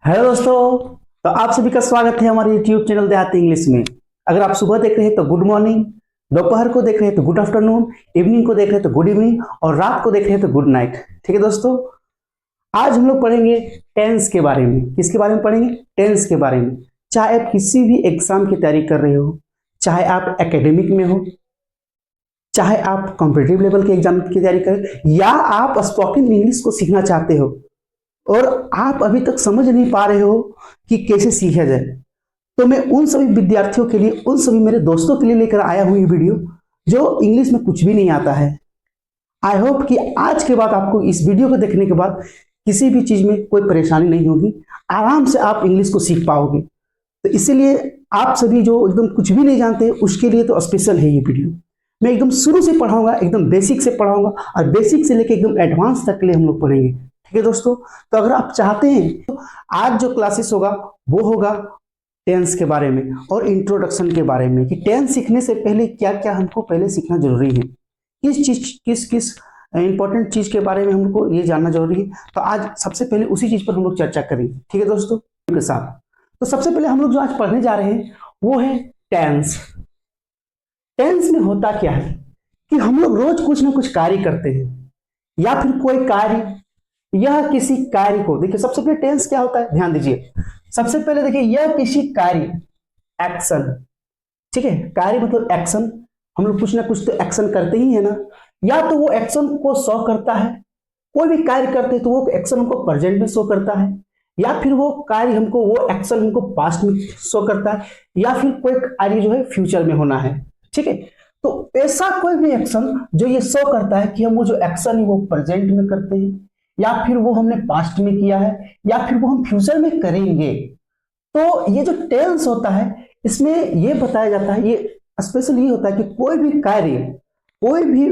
Hello दोस्तों। तो आप सभी का स्वागत है हमारे YouTube चैनल देहाती इंग्लिश में। अगर आप सुबह देख रहे हैं तो गुड मॉर्निंग, दोपहर को देख रहे हैं तो गुड आफ्टरनून, इवनिंग को देख रहे हैं तो गुड इवनिंग और रात को देख रहे हैं तो गुड नाइट। ठीक है दोस्तों, आज हम लोग पढ़ेंगे टेंस के बारे में। किसके बारे में पढ़ेंगे? टेंस के बारे में। चाहे आप किसी भी एग्जाम की तैयारी कर रहे हो, चाहे आप एकेडमिक में हो, चाहे आप कॉम्पिटिटिव लेवल के एग्जाम की तैयारी करें, या आप स्पोकन इंग्लिश को सीखना चाहते हो और आप अभी तक समझ नहीं पा रहे हो कि कैसे सीखा जाए, तो मैं उन सभी विद्यार्थियों के लिए, उन सभी मेरे दोस्तों के लिए लेकर आया हूं ये वीडियो जो इंग्लिश में कुछ भी नहीं आता है। आई होप कि आज के बाद आपको इस वीडियो को देखने के बाद किसी भी चीज में कोई परेशानी नहीं होगी, आराम से आप इंग्लिश को सीख पाओगे। तो इसीलिए आप सभी जो एकदम कुछ भी नहीं जानते उसके लिए तो स्पेशल है ये वीडियो। मैं एकदम शुरू से पढ़ाऊंगा, एकदम बेसिक से पढ़ाऊंगा और बेसिक से लेकर एकदम एडवांस तक के लिए हम लोग पढ़ेंगे। ठीक है दोस्तों, तो अगर आप चाहते हैं तो आज जो क्लासेस होगा वो होगा टेंस के बारे में और इंट्रोडक्शन के बारे में, कि टेंस सीखने से पहले क्या क्या हमको पहले सीखना जरूरी है, किस इंपॉर्टेंट चीज के बारे में हमको ये जानना जरूरी है। तो आज सबसे पहले उसी चीज पर हम लोग चर्चा करेंगे। ठीक है दोस्तों के साथ। तो सबसे पहले हम लोग जो आज पढ़ने जा रहे हैं वो है टेंस। टेंस में होता क्या है कि हम लोग रोज कुछ ना कुछ कार्य करते हैं, या फिर कोई कार्य, यह किसी कार्य को, देखिए सबसे पहले टेंस क्या होता है, ध्यान दीजिए। सबसे पहले देखिए, यह किसी कार्य, एक्शन। ठीक है, कार्य मतलब एक्शन। हम लोग कुछ ना कुछ तो एक्शन करते ही है ना, या तो वो एक्शन को शो करता है, कोई भी कार्य करते हैं तो वो एक्शन हमको प्रेजेंट में शो करता है, या फिर वो कार्य हमको, वो एक्शन हमको पास्ट में शो करता है, या फिर कोई कार्य जो है फ्यूचर में होना है। ठीक है, तो ऐसा कोई भी एक्शन जो ये शो करता है कि हम वो जो एक्शन है वो प्रेजेंट में करते हैं, या फिर वो हमने पास्ट में किया है, या फिर वो हम फ्यूचर में करेंगे। तो ये जो टेंस होता है इसमें ये बताया जाता है, ये स्पेशल ये होता है कि कोई भी कार्य, कोई भी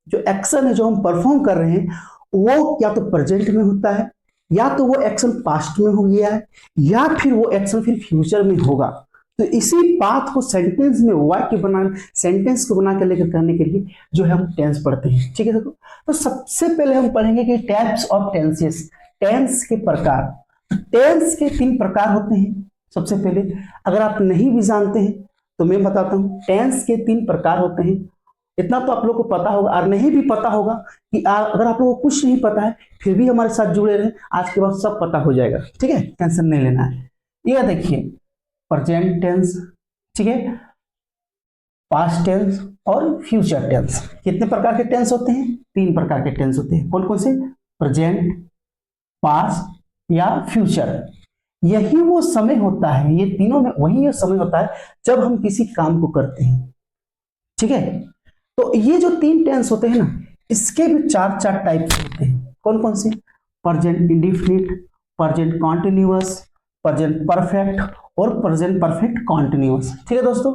जो एक्शन है जो हम परफॉर्म कर रहे हैं वो या तो प्रेजेंट में होता है, या तो वो एक्शन पास्ट में हो गया है, या फिर वो एक्शन फिर फ्यूचर में होगा। तो इसी बात को सेंटेंस में वाक्य बना, सेंटेंस को बना कर लेकर करने के लिए जो है हम टेंस पढ़ते हैं। ठीक है देखो, तो सबसे पहले हम पढ़ेंगे कि टाइप्स ऑफ टेंसेस, टेंस के प्रकार। टेंस के 3 प्रकार होते हैं। सबसे पहले अगर आप नहीं भी जानते हैं तो मैं बताता हूं, टेंस के 3 प्रकार होते हैं। इतना तो आप लोग को पता होगा, और नहीं भी पता होगा कि अगर आप लोगों को कुछ नहीं पता है फिर भी हमारे साथ जुड़े रहे, आज के बाद सब पता हो जाएगा। ठीक है, टेंशन नहीं लेना है। ये देखिए, प्रेजेंट टेंस, ठीक है, पास्ट टेंस और फ्यूचर टेंस। कितने प्रकार के टेंस होते हैं? 3 प्रकार के टेंस होते हैं। कौन कौन से? प्रेजेंट, पास्ट या फ्यूचर। यही वो समय होता है, ये तीनों में वही ये समय होता है जब हम किसी काम को करते हैं। ठीक है, तो ये जो 3 टेंस होते हैं ना, इसके भी 4 टाइप्स होते हैं। कौन कौन से? Present indefinite, present continuous, present perfect और प्रेजेंट परफेक्ट कॉन्टिन्यूअस। ठीक है दोस्तों,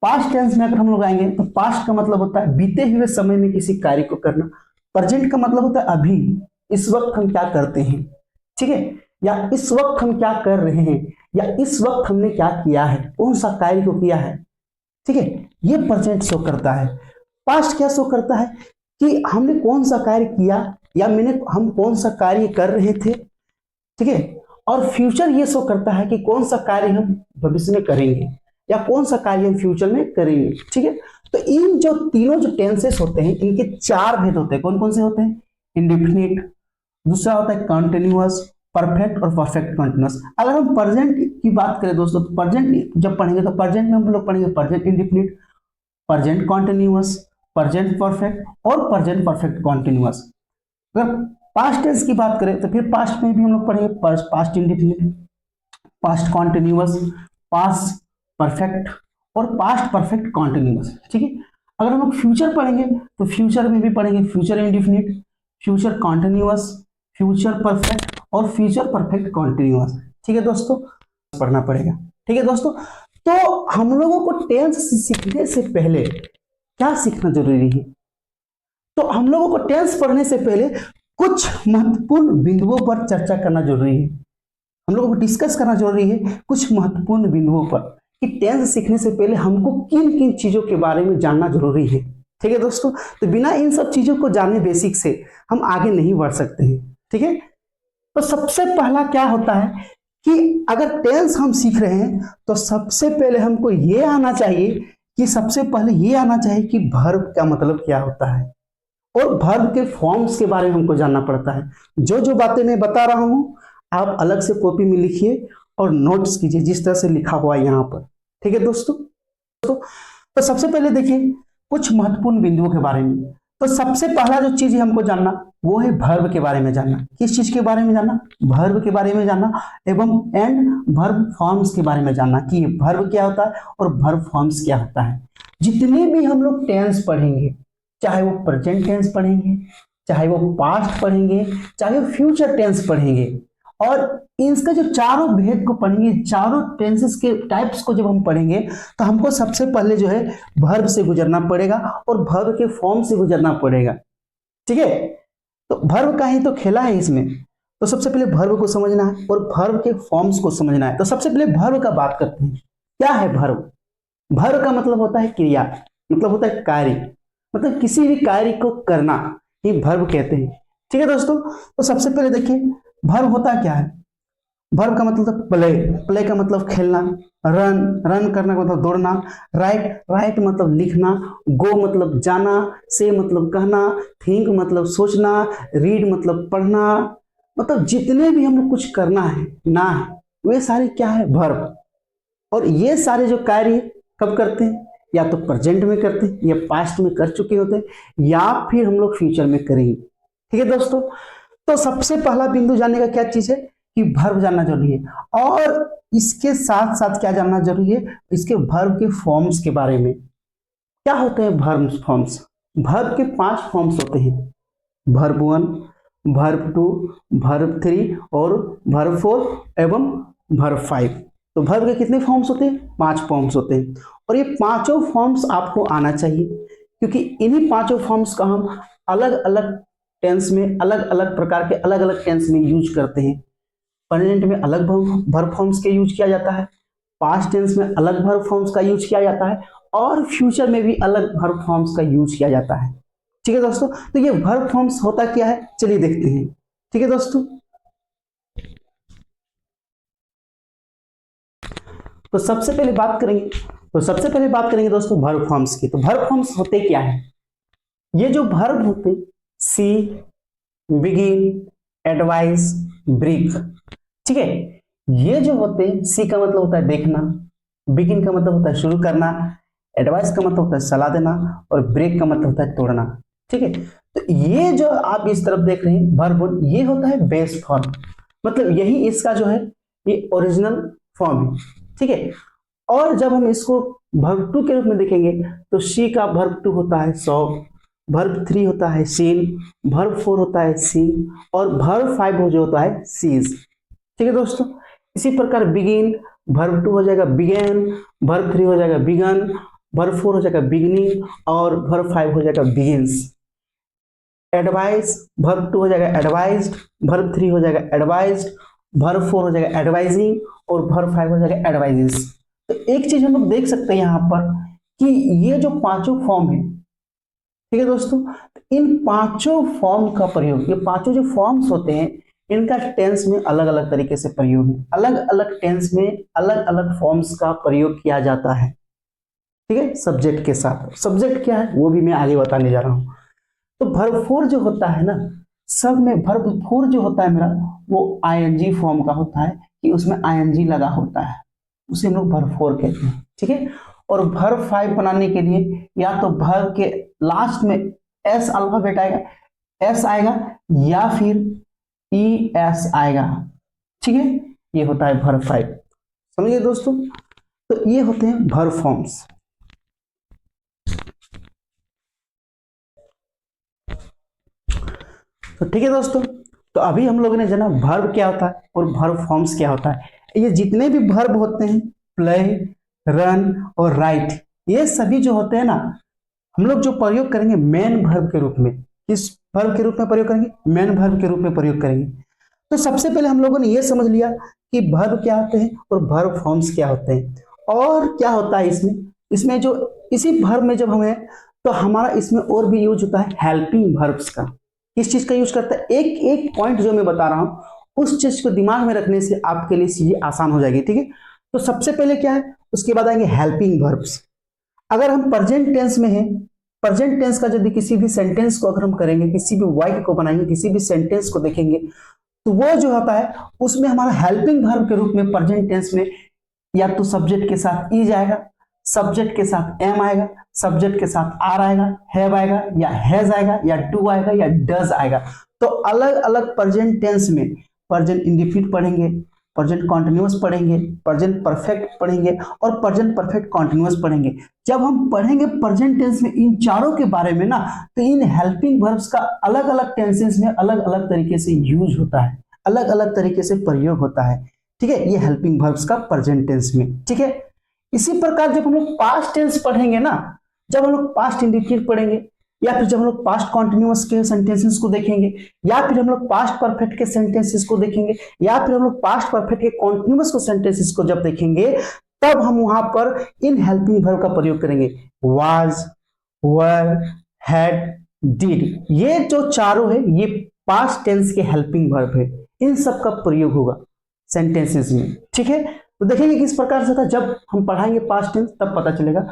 पास्ट टेंस में अगर हम लोग आएंगे तो पास्ट का मतलब होता है बीते हुए समय में किसी कार्य को करना। प्रेजेंट का मतलब होता है अभी, इस वक्त हम क्या करते हैं। ठीक है, या इस वक्त हम क्या कर रहे हैं, या इस वक्त हमने क्या किया है, कौन सा कार्य को किया है। ठीक है, ये प्रेजेंट शो करता है। पास्ट क्या शो करता है कि हमने कौन सा कार्य किया, या हम कौन सा कार्य कर रहे थे। ठीक है, और फ्यूचर ये शो करता है कि कौन सा कार्य हम भविष्य में करेंगे, या कौन सा कार्य हम फ्यूचर में करेंगे। ठीक है, तो इन जो तीनों जो टेंसेस होते हैं इनके 4 भेद होते हैं। कौन कौन से होते हैं? इंडेफिनिट, दूसरा होता है कॉन्टिन्यूअस, परफेक्ट और परफेक्ट कॉन्टिन्यूअस। अगर हम प्रेजेंट की बात करें दोस्तों, तो प्रेजेंट जब पढ़ेंगे तो प्रेजेंट में हम लोग पढ़ेंगे present indefinite, present continuous, present perfect और प्रेजेंट परफेक्ट कॉन्टिन्यूअस। अगर पास्ट टेंस की बात करें तो फिर पास्ट में भी हम लोग पढ़ेंगे past indefinite, past continuous, past perfect और पास्ट परफेक्ट कॉन्टिन्यूअस। ठीक है, अगर हम लोग फ्यूचर पढ़ेंगे तो फ्यूचर में भी पढ़ेंगे future indefinite, future continuous, future perfect और फ्यूचर परफेक्ट कॉन्टिन्यूअस। ठीक है दोस्तों, पढ़ना पड़ेगा। ठीक है दोस्तों, तो हम लोगों को टेंस सीखने से पहले क्या सीखना जरूरी है? तो हम लोगों को टेंस पढ़ने से पहले कुछ महत्वपूर्ण बिंदुओं पर चर्चा करना जरूरी है। हम लोगों को डिस्कस करना जरूरी है कुछ महत्वपूर्ण बिंदुओं पर, कि टेंस सीखने से पहले हमको किन किन चीजों के बारे में जानना जरूरी है। ठीक है दोस्तों, तो बिना इन सब चीजों को जाने बेसिक से हम आगे नहीं बढ़ सकते हैं। ठीक है, तो सबसे पहला क्या होता है कि अगर टेंस हम सीख रहे हैं तो सबसे पहले हमको ये आना चाहिए कि सबसे पहले ये आना चाहिए कि वर्ब का मतलब क्या होता है और वर्ब के फॉर्म्स के बारे में हमको जानना पड़ता है। जो जो बातें मैं बता रहा हूं आप अलग से कॉपी में लिखिए और नोट्स कीजिए जिस तरह से लिखा हुआ है यहाँ पर। ठीक है दोस्तों। तो सबसे पहले देखिए कुछ महत्वपूर्ण बिंदुओं के बारे में। तो सबसे पहला जो चीज है हमको जानना वो है वर्ब के बारे में जानना। किस चीज के बारे में जानना? वर्ब के बारे में जानना एवं एंड वर्ब फॉर्म्स के बारे में जानना कि वर्ब क्या होता है और वर्ब फॉर्म्स क्या होता है। जितने भी हम लोग टेंस पढ़ेंगे, चाहे वो प्रेजेंट टेंस पढ़ेंगे, चाहे वो पास्ट पढ़ेंगे, चाहे वो फ्यूचर टेंस पढ़ेंगे, और इसका जो चारों भेद को पढ़ेंगे, चारों टेंसेस के टाइप्स को जब हम पढ़ेंगे तो हमको सबसे पहले जो है वर्ब से गुजरना पड़ेगा और वर्ब के फॉर्म से गुजरना पड़ेगा। ठीक है। तो वर्ब का ही तो खेला है इसमें। तो सबसे पहले वर्ब को समझना है और वर्ब के फॉर्म्स को समझना है। तो सबसे पहले वर्ब का बात करते हैं। क्या है वर्ब? वर्ब का मतलब होता है क्रिया, मतलब होता है कार्य, मतलब किसी भी कार्य को करना ही वर्ब कहते हैं। ठीक है दोस्तों। तो सबसे पहले देखिए वर्ब होता क्या है। वर्ब का मतलब प्ले, प्ले का मतलब खेलना, रन, रन करना का मतलब दौड़ना, राइट, राइट मतलब लिखना, गो मतलब जाना, से मतलब कहना, थिंक मतलब सोचना, रीड मतलब पढ़ना, मतलब जितने भी हम लोग कुछ करना है ना है वे सारे क्या है वर्ब। और ये सारे जो कार्य कब करते हैं? या तो प्रेजेंट में करते हैं या पास्ट में कर चुके होते हैं या फिर हम लोग फ्यूचर में करेंगे। ठीक है दोस्तों। तो सबसे पहला बिंदु जानने का क्या चीज है कि वर्ब जानना जरूरी है और इसके साथ साथ क्या जानना जरूरी है, इसके वर्ब के फॉर्म्स के बारे में। क्या होते हैं वर्ब फॉर्म्स? वर्ब के 5 फॉर्म्स होते हैं, वर्ब 1, वर्ब 2, वर्ब 3 और वर्ब 4 एवं वर्ब 5। तो वर्ब के कितने फॉर्म्स होते हैं? 5 फॉर्म्स होते हैं और ये पांचों फॉर्म्स आपको आना चाहिए क्योंकि इन्हीं पांचों फॉर्म्स का हम अलग अलग टेंस में, अलग अलग प्रकार के अलग अलग टेंस में यूज करते हैं। प्रेजेंट में अलग वर्ब फॉर्म्स के यूज किया जाता है, पास्ट टेंस में अलग वर्ब फॉर्म्स का यूज किया जाता है और फ्यूचर में भी अलग वर्ब फॉर्म्स का यूज किया जाता है। ठीक है दोस्तों। तो ये वर्ब फॉर्म्स होता क्या है चलिए देखते हैं। ठीक है दोस्तों। तो सबसे पहले बात करेंगे दोस्तों वर्ब फॉर्म्स की। तो वर्ब फॉर्म्स होते क्या है? ये जो वर्ब होते सी, बिगिन, एडवाइस, ब्रीफ। ठीक है। ये जो होते हैं सी का मतलब होता है देखना, बिगिन का मतलब होता है शुरू करना, एडवाइस का मतलब होता है सलाह देना और ब्रेक का मतलब होता है तोड़ना। ठीक है। तो ये जो आप इस तरफ देख रहे हैं वर्ब, ये होता है बेस फॉर्म, मतलब यही इसका जो है ये ओरिजिनल फॉर्म है। ठीक है। और जब हम इसको वर्ब 2 के रूप में देखेंगे तो सी का वर्ब 2 होता है सॉ, वर्ब 3 होता है सीन, वर्ब 4 होता है सी और वर्ब 5 जो होता है सीज। ठीक है दोस्तों। इसी प्रकार बिगिन, वर्ब 2 हो जाएगा बिगेन, वर्ब 3 हो जाएगा बिगन, वर्ब 4 हो जाएगा बिगनिंग और वर्ब 5 हो जाएगा बिगिंस। एडवाइस, वर्ब 2 हो जाएगा एडवाइज्ड, वर्ब 3 हो जाएगा एडवाइज्ड, वर्ब 4 हो जाएगा एडवाइजिंग और वर्ब 5 हो जाएगा एडवाइजेस। तो एक चीज हम लोग देख सकते हैं यहाँ पर कि ये जो पांचों फॉर्म है, ठीक है दोस्तों, इन पांचों फॉर्म का प्रयोग, ये पांचों जो फॉर्म्स होते हैं इनका टेंस में अलग अलग तरीके से प्रयोग है, अलग अलग टेंस में अलग अलग फॉर्म्स का प्रयोग किया जाता है। ठीक है। सब्जेक्ट के साथ, सब्जेक्ट क्या है वो भी मैं आगे बताने जा रहा हूं। तो वर्ब 4 जो होता है ना, सब में वर्ब 4 जो होता है मेरा वो आईएनजी फॉर्म का होता है कि उसमें आईएनजी लगा होता है, उसे हम लोग वर्ब 4 कहते हैं। ठीक है। और वर्ब 5 बनाने के लिए या तो वर्ब के लास्ट में एस अल्फाबेट आएगा, एस आएगा या फिर ई एस आएगा। ठीक है। ये होता है वर्ब 5। समझिए दोस्तों। तो ये होते हैं वर्ब फॉर्म्स। तो ठीक है दोस्तों। तो अभी हम लोगों ने जाना वर्ब क्या होता है और वर्ब फॉर्म्स क्या होता है। ये जितने भी वर्ब होते हैं प्ले, रन और राइट, ये सभी जो होते हैं ना हम लोग जो प्रयोग करेंगे मेन वर्ब के रूप में। किस वर्ब के रूप में प्रयोग करेंगे? मेन वर्ब के रूप में प्रयोग करेंगे। तो सबसे पहले हम लोगों ने ये समझ लिया कि वर्ब क्या होते हैं और वर्ब फॉर्म्स क्या होते हैं और क्या होता है इसमें। इसमें जो इसी वर्ब में जब हमें, तो हमारा इसमें और भी यूज होता है हेल्पिंग वर्ब्स का। किस चीज का यूज करता है? एक एक पॉइंट जो मैं बता रहा हूं उस चीज को दिमाग में रखने से आपके लिए चीजें आसान हो जाएगी। ठीक है, तो सबसे पहले क्या है, उसके बाद आएंगे हेल्पिंग वर्ब्स। अगर हम प्रेजेंट टेंस में हैं, प्रेजेंट टेंस का यदि किसी भी सेंटेंस को अगर हम करेंगे, किसी भी वाक्य को बनाएंगे, किसी भी सेंटेंस को देखेंगे, तो वो जो होता है उसमें हमारा हेल्पिंग वर्ब के रूप में प्रेजेंट टेंस में या तो सब्जेक्ट के साथ इज आएगा, सब्जेक्ट के साथ एम आएगा, सब्जेक्ट के साथ आर आएगा, हैव आएगा, या हैज आएगा, या डू आएगा, या डज आएगा। तो अलग अलग प्रेजेंट टेंस में प्रेजेंट इंडेफिनिट पढ़ेंगे, प्रेजेंट कॉन्टिन्यूअस पढ़ेंगे, प्रेजेंट परफेक्ट पढ़ेंगे और प्रेजेंट परफेक्ट कॉन्टिन्यूअस पढ़ेंगे। जब हम पढ़ेंगे प्रेजेंट टेंस में इन चारों के बारे में ना, तो इन हेल्पिंग वर्ब्स का अलग अलग टेंसेस में अलग अलग तरीके से यूज होता है, अलग अलग तरीके से प्रयोग होता है। ठीक है, ये हेल्पिंग वर्ब्स का प्रेजेंट टेंस में। ठीक है, इसी प्रकार जब हम लोग पास्ट टेंस पढ़ेंगे ना, जब हम लोग पास्ट इंडेफिनिट पढ़ेंगे, या फिर जब हम लोग पास्ट कॉन्टिन्यूअस के सेंटेंसेस को देखेंगे, या फिर हम लोग पास्ट परफेक्ट के सेंटेंसेस को देखेंगे, या फिर हम लोग पास्ट परफेक्ट के कॉन्टिन्यूअस को सेंटेंसेस को जब देखेंगे, तब हम वहां पर इन हेल्पिंग वर्ब का प्रयोग करेंगे। वाज, वर, हैड, डिड, ये जो चारों है ये पास्ट टेंस के हेल्पिंग वर्ब है, इन सब का प्रयोग होगा सेंटेंसेस में। ठीक है, तो देखेंगे किस प्रकार से था, जब हम पढ़ाएंगे पास्ट टेंस तब पता चलेगा।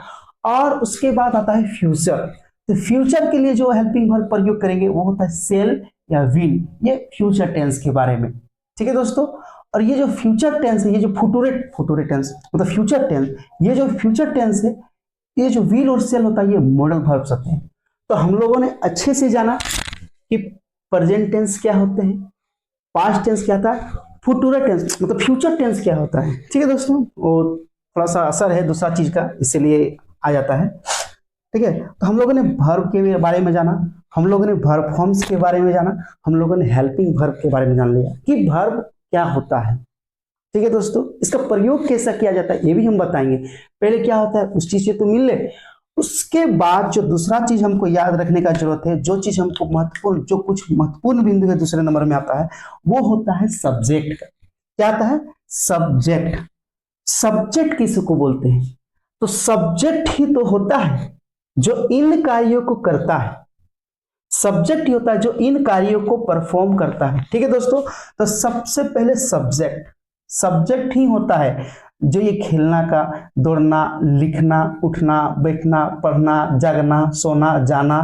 और उसके बाद आता है फ्यूचर। तो फ्यूचर के लिए जो हेल्पिंग वर्ब प्रयोग करेंगे वो होता है सेल या विल, ये फ्यूचर टेंस के बारे में। ठीक है दोस्तों, और ये जो फ्यूचर टेंस है, ये जो फुटूरे टेंस मतलब फ्यूचर टेंस, ये जो फ्यूचर टेंस है, ये जो विल और सेल होता है ये मॉडल वर्ब्स होते हैं। तो हम लोगों ने अच्छे से जाना कि प्रेजेंट टेंस क्या होते हैं, पास्ट टेंस क्या होता है, फ्यूचर टेंस मतलब फ्यूचर टेंस क्या होता है। ठीक है दोस्तों, वो थोड़ा सा असर है दूसरा चीज का, इसलिए आ जाता है। ठीक है, तो हम लोगों ने वर्ब के बारे में जाना, हम लोगों ने वर्ब फॉर्म्स के बारे में जाना, हम लोगों ने हेल्पिंग वर्ब के बारे में जान लिया कि वर्ब क्या होता है। ठीक है दोस्तों, इसका प्रयोग कैसा किया जाता है ये भी हम बताएंगे। पहले क्या होता है उस चीज से तो मिल ले, उसके बाद जो दूसरा चीज हमको याद रखने का जरूरत है, जो चीज हमको महत्वपूर्ण, जो कुछ महत्वपूर्ण बिंदु है दूसरे नंबर में आता है, वो होता है सब्जेक्ट का। क्या आता है, सब्जेक्ट। सब्जेक्ट किसको बोलते हैं, तो सब्जेक्ट ही तो होता है जो इन कार्यों को करता है, सब्जेक्ट ही होता है जो इन कार्यों को परफॉर्म करता है। ठीक है दोस्तों, तो सबसे पहले सब्जेक्ट ही होता है जो ये खेलना का, दौड़ना, लिखना, उठना, बैठना, पढ़ना, जागना, सोना, जाना,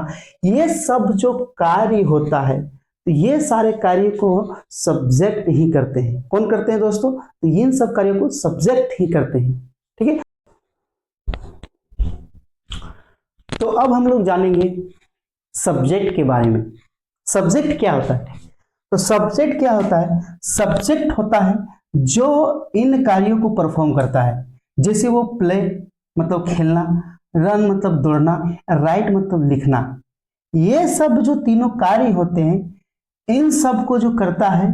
ये सब जो कार्य होता है, तो ये सारे कार्य को सब्जेक्ट ही करते हैं। कौन करते हैं दोस्तों, तो इन सब कार्यों को सब्जेक्ट ही करते हैं। ठीक है, तो अब हम लोग जानेंगे सब्जेक्ट के बारे में। सब्जेक्ट क्या होता है, तो सब्जेक्ट क्या होता है, सब्जेक्ट होता है जो इन कार्यों को परफॉर्म करता है। जैसे वो प्ले मतलब खेलना, रन मतलब दौड़ना, राइट मतलब लिखना, ये सब जो तीनों कार्य होते हैं, इन सब को जो करता है,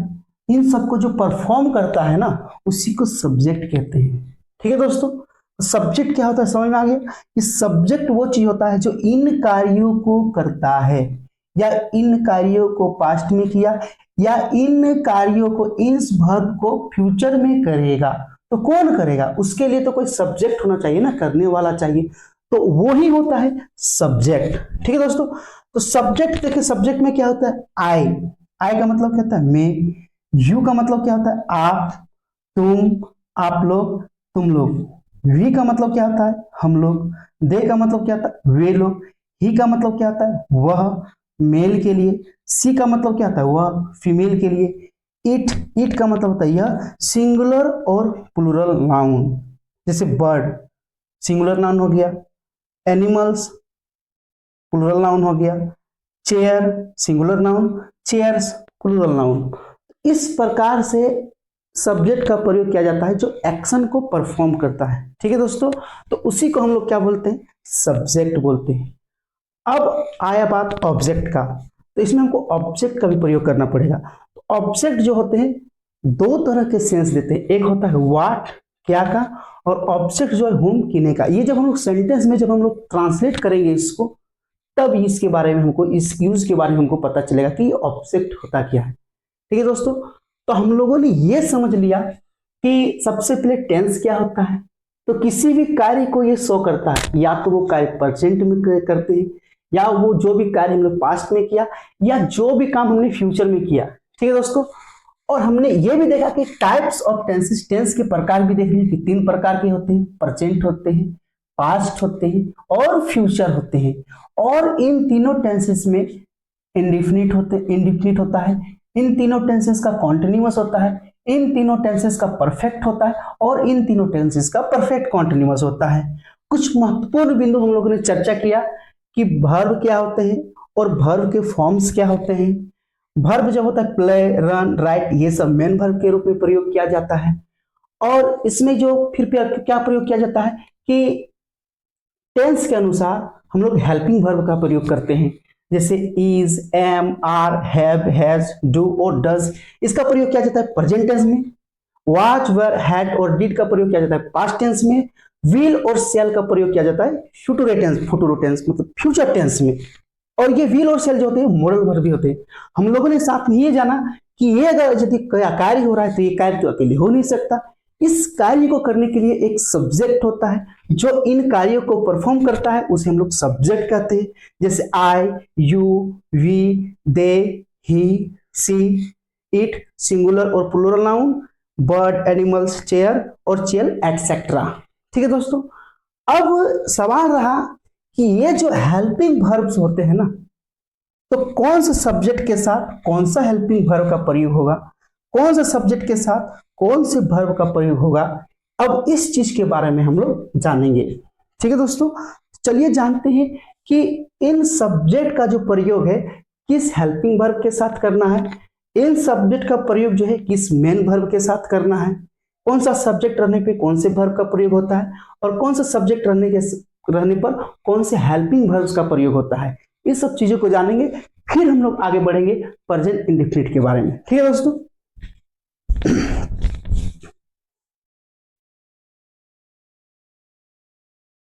इन सब को जो परफॉर्म करता है ना, उसी को सब्जेक्ट कहते हैं। ठीक है दोस्तों, सब्जेक्ट क्या होता है समझ में आ गया कि सब्जेक्ट वो चीज होता है जो इन कार्यों को करता है, या इन कार्यों को पास्ट में किया, या इन कार्यों को, इस वर्ब को फ्यूचर में करेगा। तो कौन करेगा, उसके लिए तो कोई सब्जेक्ट होना चाहिए ना, करने वाला चाहिए, तो वो ही होता है सब्जेक्ट। ठीक है दोस्तों, तो सब्जेक्ट देखिए, सब्जेक्ट में क्या होता है, आई का मतलब क्या होता है मैं, यू का मतलब क्या होता है आप, तुम, आप लोग, तुम लोग, वी का मतलब क्या होता है हम लोग, दे का मतलब क्या होता है वे लोग, ही का मतलब क्या होता है वह, मेल के लिए, सी का मतलब क्या होता है वह, फीमेल के लिए, इट का मतलब होता है यह, सिंगुलर और प्लूरल नाउन। जैसे बर्ड सिंगुलर नाउन हो गया, एनिमल्स प्लूरल नाउन हो गया, chair singular noun, chairs plural noun. इस प्रकार से सब्जेक्ट का प्रयोग किया जाता है जो एक्शन को परफॉर्म करता है। ठीक है दोस्तों, तो उसी को हम लोग क्या बोलते हैं, सब्जेक्ट बोलते हैं। अब आया बात ऑब्जेक्ट का, तो इसमें हमको ऑब्जेक्ट का भी प्रयोग करना पड़ेगा। तो ऑब्जेक्ट जो होते हैं दो तरह के सेंस देते हैं, एक होता है व्हाट क्या का, और ऑब्जेक्ट जो है होम किने का। ये जब हम लोग सेंटेंस में जब हम लोग ट्रांसलेट करेंगे इसको, तब इसके बारे में हमको, इस यूज के बारे में हमको पता चलेगा कि ऑब्जेक्ट होता क्या है। ठीक है दोस्तों, तो हम लोगों ने ये समझ लिया कि सबसे पहले टेंस क्या होता है, तो किसी भी कार्य को ये शो करता है, या तो वो कार्य प्रेजेंट में करते हैं, या वो जो भी कार्य हमने पास्ट में किया, या जो भी काम हमने फ्यूचर में किया। ठीक है दोस्तों, और हमने ये भी देखा कि टाइप्स ऑफ टेंसेस, टेंस के प्रकार भी देख लिए कि 3 प्रकार के होते हैं, प्रेजेंट होते हैं, पास्ट होते हैं और फ्यूचर होते हैं। और इन तीनों टेंसेस में इंडेफिनिट होता है, इन तीनों टेंसेस का कॉन्टिन्यूअस होता है, इन तीनों टेंसेस का परफेक्ट होता है और इन तीनों टेंसेस का परफेक्ट कॉन्टिन्यूअस होता है। कुछ महत्वपूर्ण बिंदु हम लोगों ने चर्चा किया कि वर्ब क्या होते हैं और वर्ब के फॉर्म्स क्या होते हैं। वर्ब जब होता है प्ले, रन, राइट, ये सब मेन वर्ब के रूप में प्रयोग किया जाता है। और इसमें जो फिर क्या प्रयोग किया जाता है कि टेंस के अनुसार हम लोग हेल्पिंग वर्ब का प्रयोग करते हैं, जैसे is, am, are, have, has, do और डज। इसका प्रयोग किया जाता है प्रेजेंट टेंस में। वाज, वर, हैड और डिड का प्रयोग किया जाता है पास्ट टेंस में। विल और शैल का प्रयोग किया जाता है फ्यूचर टेंस मतलब फ्यूचर टेंस में। और ये विल और शैल जो होते हैं मोरल वर्ब भी होते हैं। हम लोगों ने साथ में ये जाना कि ये अगर यदि कार्य हो रहा है तो ये कार्य तो अकेले हो नहीं सकता। इस कार्य को करने के लिए एक सब्जेक्ट होता है जो इन कार्यों को परफॉर्म करता है, उसे हम लोग सब्जेक्ट कहते हैं। जैसे I, you, we, they, he, she, it, singular और plural noun, bird, animals, chair और चेल एटसेट्रा। ठीक है दोस्तों, अब सवाल रहा कि ये जो हेल्पिंग वर्ब्स होते हैं ना, तो कौन सा सब्जेक्ट के साथ कौन सा हेल्पिंग वर्ब का प्रयोग होगा, कौन सा सब्जेक्ट के साथ कौन से वर्ब का प्रयोग होगा, अब इस चीज के बारे में हम लोग जानेंगे। ठीक है दोस्तों, चलिए जानते हैं कि इन सब्जेक्ट का जो प्रयोग है किस हेल्पिंग वर्ब के साथ करना है, इन सब्जेक्ट का प्रयोग जो है किस मेन वर्ब के साथ करना है, कौन सा सब्जेक्ट रहने पे कौन से वर्ब का प्रयोग होता है और कौन सा सब्जेक्ट रहने पर कौन से हेल्पिंग वर्ब्स का प्रयोग होता है। इस सब चीजों को जानेंगे, फिर हम लोग आगे बढ़ेंगे प्रेजेंट इंडेफिनिट के बारे में। ठीक है दोस्तों।